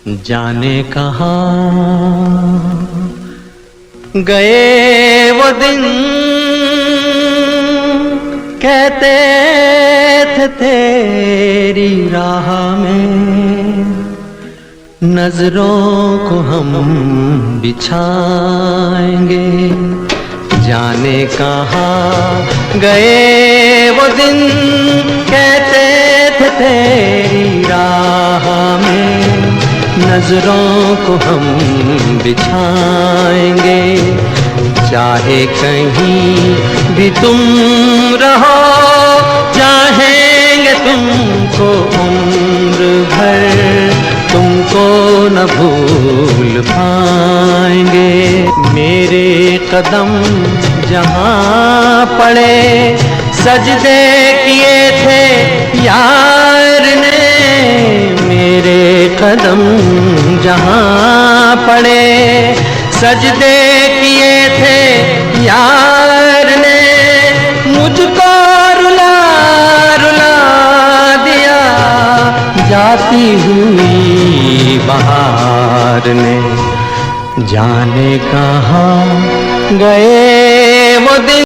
जाने कहाँ गए वो दिन, कहते थे तेरी राह में नजरों को हम बिछाएंगे। जाने कहाँ गए वो दिन, कहते थे तेरी राह में नजरों को हम बिछाएंगे। चाहे कहीं भी तुम रहो, चाहेंगे तुमको उम्र भर, तुमको न भूल पाएंगे। मेरे कदम जहाँ पड़े, सजदे किए थे यार ने। मेरे कदम जहाँ पड़े, सजदे किए थे यार ने। मुझको रुला रुला दिया जाती हुई बहार ने। जाने कहाँ गए वो दिन।